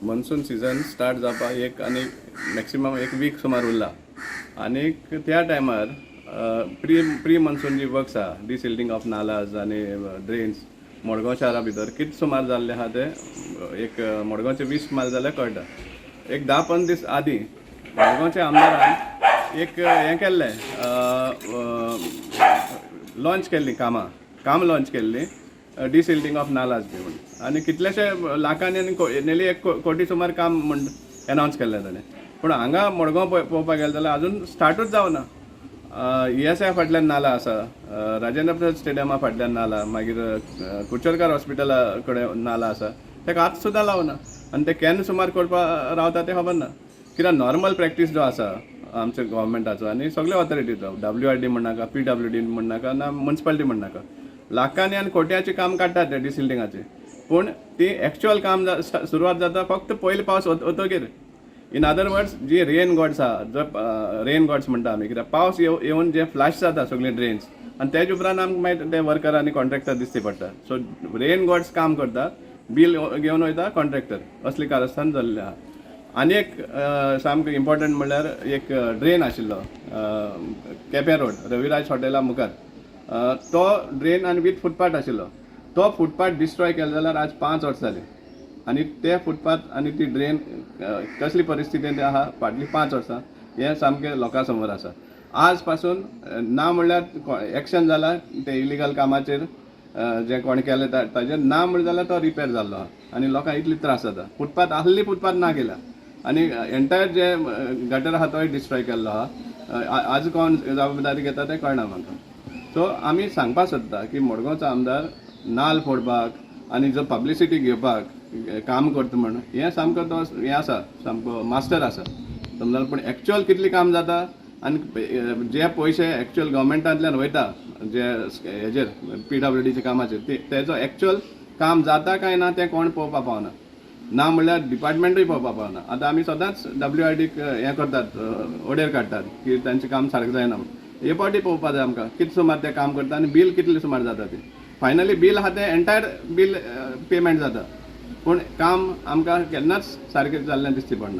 Monsoon season start जावपाक एक आनी मॅक्सिमम एक वीक सुमार उरला आनी त्या टायमार प्री मॉन्सून जी वर्क्स आहा डिसिल्टिंग ऑफ नालाज आनी ड्रेन्स मडगांव शारा भितर कितें सुमार जाल्लें आहा तें एक मडगांवचे 20 मायल जाल्यार कळटा. एक 10-15 दीस आदीं मडगांवच्या आमदारान एक हें केल्लें लॉन्च केल्ली काम लॉन्च केल्ली डिसिल्टिंग ऑफ नालाज बी म्हणून आनी कितलेशे लाखांनी आनी नेली 1 कोटी सुमार काम म्हण एनावन्स केल्लें ताणें. पूण हांगा मडगांव पळोवपाक गेले जाल्यार आजून स्टार्टूच जावना. ESI फाटल्यान नाला आसा, राजेंद्र प्रसाद स्टेडियमा फाटल्यान नाला, मागीर कुडचरकार हॉस्पिटला कडेन नाला आसा, तेका आतां सुद्दां लावना आनी ते केन्ना सुमार करपाक रावता तें खबर ना. कित्याक नॉर्मल प्रॅक्टीस जो आसा आमच्या गव्हर्मेंटाचो आनी सगळे ऑथॉरिटीचो WRD म्हणनाका, PWD म्हणनाका ना म्युन्सिपालिटी म्हणनाका, लाखांनी आनी कोट्याचें काम काडटात ते डिसिल्टिंगाचें. पूण ती एक्चुअल काम सुरवात जाता फक्त पयलीं पावस वतकीर. इन अदर वर्ड्स जी रेन गॉड्स आहा जो रेन गॉड्स म्हणटा आमी, कित्याक पावस येवन जे फ्लॅश जाता सगळे ड्रेन्स आनी तेज उपरांत आमकां मागीर ते वर्कर आनी कॉन्ट्रॅक्टर दिसचे पडटा. सो रेन गॉड्स काम करता, बील घेवन वयता कॉन्ट्रॅक्टर, असली कारस्थान जाल्लें आहा. आनी एक सामको इम्पॉर्टंट म्हणल्यार एक ड्रेन आशिल्लो केपें रोड रविराज हॉटेला मुखार, तो ड्रेन आनी वीथ फुटपाथ आशिल्लो. तो फुटपाथ डिस्ट्रॉय केलो जाल्यार आज 5 वर्सां जालीं आनी ते फुटपाथ आनी ती ड्रेन कसली परिस्थितीन ते आहा फाटलीं 5 वर्सां हें सामकें लोकां समोर आसा. आज पासून ना म्हणल्यार एक्शन जाला ते इलिगल कामाचेर जे कोण केलें ताजेर, ना म्हणलें जाल्यार तो रिपेर जाल्लो आहा आनी लोकांक इतली त्रास जाता. फुटपाथ आहली फुटपाथ ना केला आनी एंटायर जे गटर आहा तोय डिस्ट्रॉय केल्लो आहा. आज कोण जबाबदारी घेता तें कळना म्हाका. सो आमी सांगपाक सोदता की मडगांवचो आमदार नाल फोडपाक आनी जो पब्लिसिटी घेवपाक काम करता म्हण हें सामको तो हें आसा, सामको मास्टर आसा समजलें. पूण एक्चुअल कितली काम जाता आनी जे पयशे एक्चुअल गव्हर्मेंटांतल्यान वयता जे हेजेर PWDच्या कामाचेर तेजो एक्चुअल काम जाता काय ना तें कोण पळोवपाक पावना. ना म्हणल्यार डिपार्टमेंटूय पळोवपाक पावना. आतां आमी सदांच WRDक हें करतात, ओडेर काडटात की तांचें काम सारकें जायना म्हण. हे पावटी पळोवपाक जाय आमकां कितें सुमार तें काम करता आनी बील कितलें सुमार जाता तें. फायनली बील आहा तें एंटायर बील पेमेंट जाता पूण काम आमकां केन्नाच सारकें जाल्लें दिसची पडना.